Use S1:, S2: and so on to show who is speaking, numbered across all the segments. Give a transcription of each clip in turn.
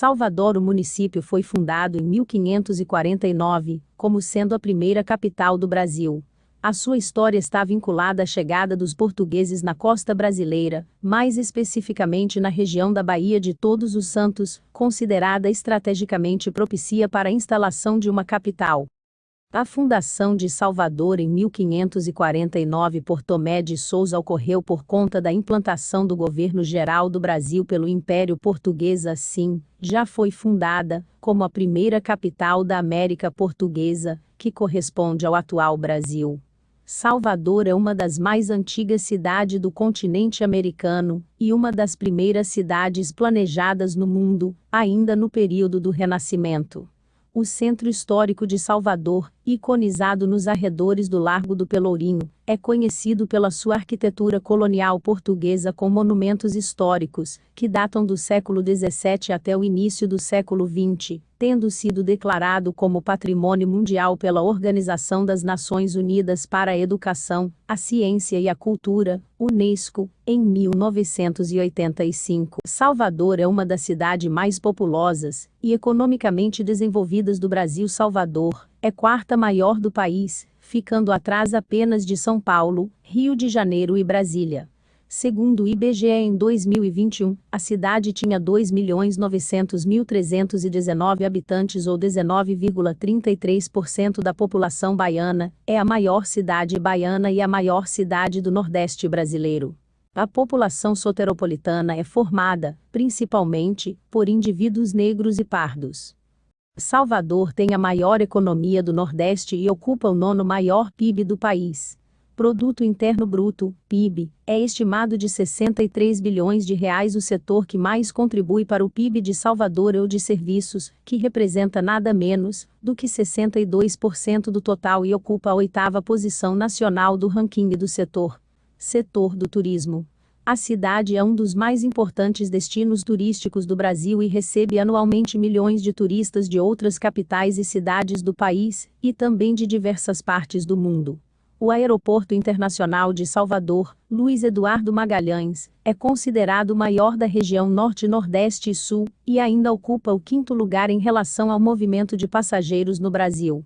S1: Salvador. O município foi fundado em 1549, como sendo a primeira capital do Brasil. A sua história está vinculada à chegada dos portugueses na costa brasileira, mais especificamente na região da Baía de Todos os Santos, considerada estrategicamente propícia para a instalação de uma capital. A fundação de Salvador em 1549 por Tomé de Souza ocorreu por conta da implantação do governo geral do Brasil pelo Império Português. Assim, já foi fundada como a primeira capital da América Portuguesa, que corresponde ao atual Brasil. Salvador é uma das mais antigas cidades do continente americano e uma das primeiras cidades planejadas no mundo, ainda no período do Renascimento. O centro histórico de Salvador, iconizado nos arredores do Largo do Pelourinho, é conhecido pela sua arquitetura colonial portuguesa com monumentos históricos, que datam do século XVII até o início do século XX, tendo sido declarado como Patrimônio Mundial pela Organização das Nações Unidas para a Educação, a Ciência e a Cultura, UNESCO, em 1985. Salvador é uma das cidades mais populosas e economicamente desenvolvidas do Brasil. Salvador é quarta maior do país, ficando atrás apenas de São Paulo, Rio de Janeiro e Brasília. Segundo o IBGE, em 2021, a cidade tinha 2.900.319 habitantes, ou 19,33% da população baiana. É a maior cidade baiana e a maior cidade do Nordeste brasileiro. A população soteropolitana é formada, principalmente, por indivíduos negros e pardos. Salvador tem a maior economia do Nordeste e ocupa o 9º maior PIB do país. Produto Interno Bruto, PIB, é estimado de 63 bilhões de reais. O setor que mais contribui para o PIB de Salvador é o de serviços, que representa nada menos do que 62% do total e ocupa a 8ª posição nacional do ranking do setor. Setor do turismo. A cidade é um dos mais importantes destinos turísticos do Brasil e recebe anualmente milhões de turistas de outras capitais e cidades do país, e também de diversas partes do mundo. O Aeroporto Internacional de Salvador, Luiz Eduardo Magalhães, é considerado o maior da região Norte, Nordeste e Sul, e ainda ocupa o 5º lugar em relação ao movimento de passageiros no Brasil.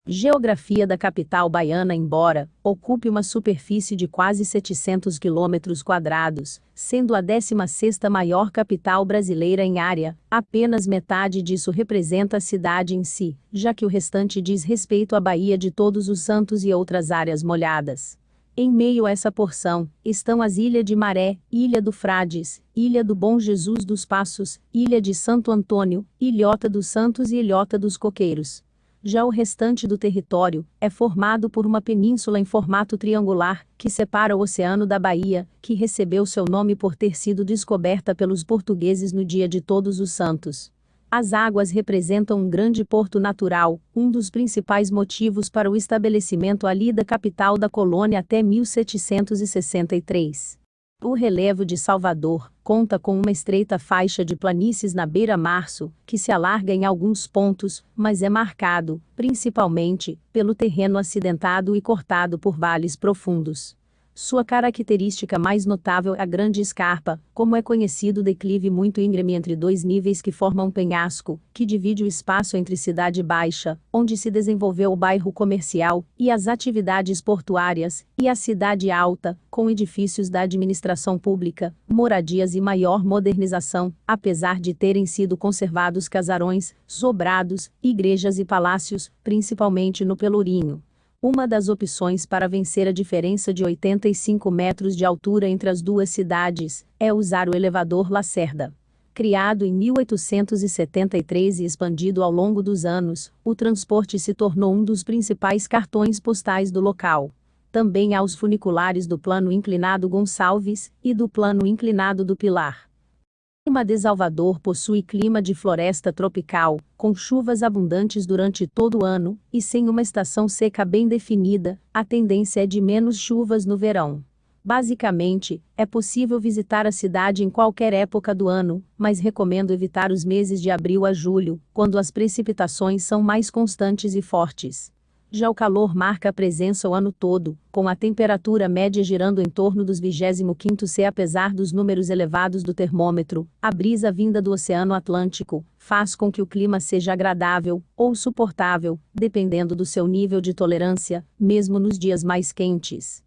S1: Geografia da capital baiana. Embora ocupe uma superfície de quase 700 km², sendo a 16ª maior capital brasileira em área, apenas metade disso representa a cidade em si, já que o restante diz respeito à Baía de Todos os Santos e outras áreas molhadas. Em meio a essa porção, estão as Ilha de Maré, Ilha do Frades, Ilha do Bom Jesus dos Passos, Ilha de Santo Antônio, Ilhota dos Santos e Ilhota dos Coqueiros. Já o restante do território é formado por uma península em formato triangular, que separa o Oceano da Bahia, que recebeu seu nome por ter sido descoberta pelos portugueses no dia de Todos os Santos. As águas representam um grande porto natural, um dos principais motivos para o estabelecimento ali da capital da colônia até 1763. O relevo de Salvador conta com uma estreita faixa de planícies na beira-março, que se alarga em alguns pontos, mas é marcado, principalmente, pelo terreno acidentado e cortado por vales profundos. Sua característica mais notável é a grande escarpa, como é conhecido o declive muito íngreme entre dois níveis que formam um penhasco, que divide o espaço entre Cidade Baixa, onde se desenvolveu o bairro comercial e as atividades portuárias, e a Cidade Alta, com edifícios da administração pública, moradias e maior modernização, apesar de terem sido conservados casarões, sobrados, igrejas e palácios, principalmente no Pelourinho. Uma das opções para vencer a diferença de 85 metros de altura entre as duas cidades é usar o elevador Lacerda. Criado em 1873 e expandido ao longo dos anos, o transporte se tornou um dos principais cartões postais do local. Também há os funiculares do Plano Inclinado Gonçalves e do Plano Inclinado do Pilar. O clima de Salvador possui clima de floresta tropical, com chuvas abundantes durante todo o ano, e sem uma estação seca bem definida, a tendência é de menos chuvas no verão. Basicamente, é possível visitar a cidade em qualquer época do ano, mas recomendo evitar os meses de abril a julho, quando as precipitações são mais constantes e fortes. Já o calor marca a presença o ano todo, com a temperatura média girando em torno dos 25º C. Apesar dos números elevados do termômetro, a brisa vinda do Oceano Atlântico faz com que o clima seja agradável ou suportável, dependendo do seu nível de tolerância, mesmo nos dias mais quentes.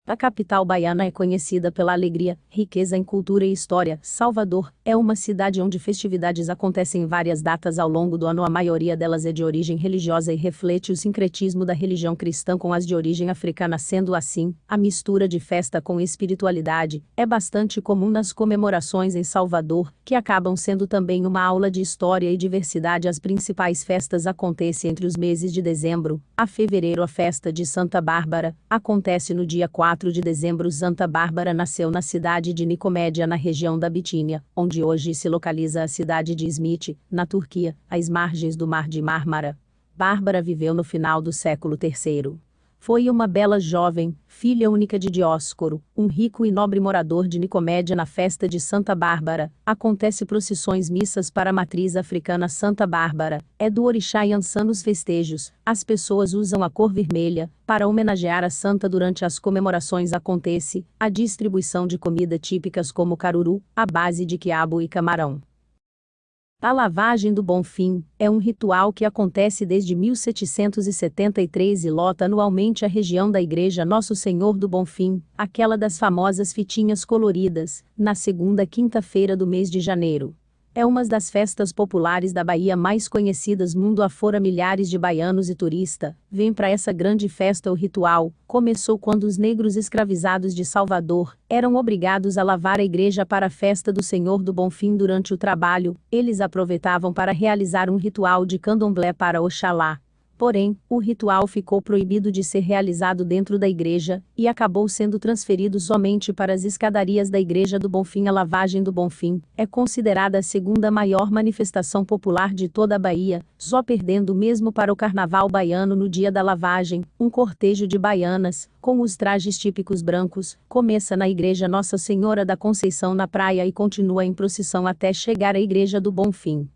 S1: A capital baiana é conhecida pela alegria, riqueza em cultura e história. Salvador é uma cidade onde festividades acontecem em várias datas ao longo do ano. A maioria delas é de origem religiosa e reflete o sincretismo da religião cristã com as de origem africana. Sendo assim, a mistura de festa com espiritualidade é bastante comum nas comemorações em Salvador, que acabam sendo também uma aula de história e diversidade. As principais festas acontecem entre os meses de dezembro a fevereiro. A festa de Santa Bárbara acontece no dia 4 de dezembro. Santa Bárbara nasceu na cidade de Nicomédia, na região da Bitínia, onde hoje se localiza a cidade de Izmit, na Turquia, às margens do Mar de Mármara. Bárbara viveu no final do século III. Foi uma bela jovem, filha única de Dióscoro, um rico e nobre morador de Nicomédia. Na festa de Santa Bárbara, acontece procissões missas para a matriz africana. Santa Bárbara é do orixá Iansã. Nos festejos, as pessoas usam a cor vermelha para homenagear a santa. Durante as comemorações acontece a distribuição de comida típicas como caruru, à base de quiabo e camarão. A lavagem do Bonfim é um ritual que acontece desde 1773 e lota anualmente a região da Igreja Nosso Senhor do Bonfim, aquela das famosas fitinhas coloridas, na segunda quinta-feira do mês de janeiro. É uma das festas populares da Bahia mais conhecidas mundo afora. Milhares de baianos e turistas vêm para essa grande festa. O ritual começou quando os negros escravizados de Salvador eram obrigados a lavar a igreja para a festa do Senhor do Bonfim. Durante o trabalho, eles aproveitavam para realizar um ritual de candomblé para Oxalá. Porém, o ritual ficou proibido de ser realizado dentro da igreja e acabou sendo transferido somente para as escadarias da Igreja do Bonfim. A lavagem do Bonfim é considerada a segunda maior manifestação popular de toda a Bahia, só perdendo mesmo para o Carnaval baiano. No dia da lavagem, um cortejo de baianas, com os trajes típicos brancos, começa na Igreja Nossa Senhora da Conceição na praia e continua em procissão até chegar à Igreja do Bonfim.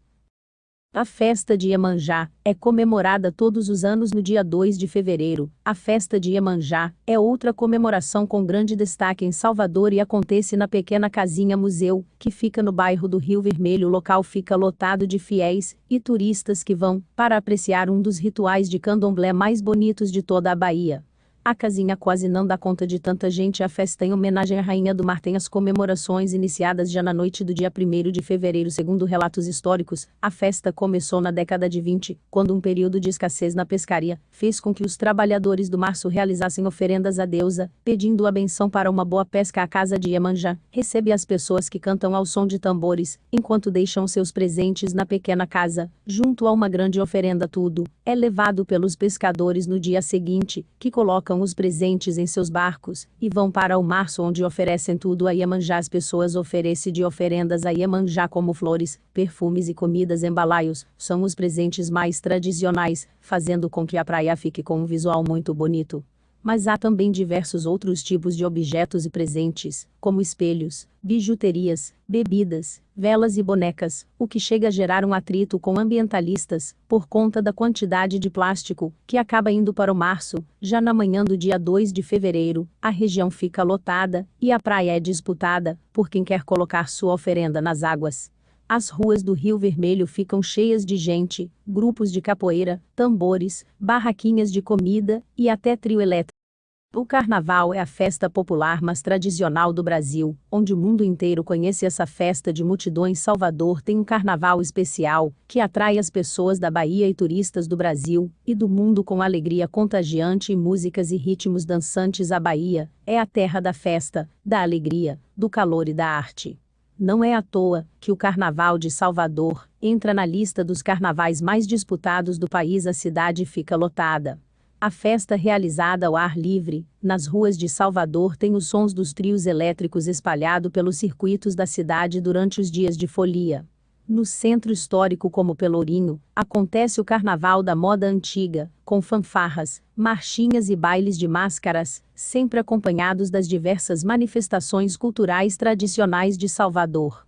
S1: A festa de Iemanjá é comemorada todos os anos no dia 2 de fevereiro. A festa de Iemanjá é outra comemoração com grande destaque em Salvador e acontece na pequena casinha museu, que fica no bairro do Rio Vermelho. O local fica lotado de fiéis e turistas que vão para apreciar um dos rituais de candomblé mais bonitos de toda a Bahia. A casinha quase não dá conta de tanta gente. A festa em homenagem à Rainha do Mar tem as comemorações iniciadas já na noite do dia 1º de fevereiro. Segundo relatos históricos, a festa começou na década de 20, quando um período de escassez na pescaria fez com que os trabalhadores do mar realizassem oferendas à deusa, pedindo a benção para uma boa pesca. A casa de Iemanjá recebe as pessoas que cantam ao som de tambores, enquanto deixam seus presentes na pequena casa, junto a uma grande oferenda. Tudo é levado pelos pescadores no dia seguinte, que colocam os presentes em seus barcos e vão para o mar, onde oferecem tudo a Iemanjá. As pessoas oferecem de oferendas a Iemanjá como flores, perfumes e comidas em balaios. São os presentes mais tradicionais, fazendo com que a praia fique com um visual muito bonito. Mas há também diversos outros tipos de objetos e presentes, como espelhos, bijuterias, bebidas, velas e bonecas, o que chega a gerar um atrito com ambientalistas, por conta da quantidade de plástico que acaba indo para o mar. Já na manhã do dia 2 de fevereiro, a região fica lotada e a praia é disputada por quem quer colocar sua oferenda nas águas. As ruas do Rio Vermelho ficam cheias de gente, grupos de capoeira, tambores, barraquinhas de comida e até trio elétrico. O Carnaval é a festa popular mais tradicional do Brasil, onde o mundo inteiro conhece essa festa de multidões. Salvador tem um carnaval especial, que atrai as pessoas da Bahia e turistas do Brasil e do mundo com alegria contagiante e músicas e ritmos dançantes. A Bahia é a terra da festa, da alegria, do calor e da arte. Não é à toa que o Carnaval de Salvador entra na lista dos carnavais mais disputados do país. A cidade fica lotada. A festa realizada ao ar livre, nas ruas de Salvador, tem os sons dos trios elétricos espalhados pelos circuitos da cidade durante os dias de folia. No centro histórico como Pelourinho, acontece o Carnaval da Moda Antiga, com fanfarras, marchinhas e bailes de máscaras, sempre acompanhados das diversas manifestações culturais tradicionais de Salvador.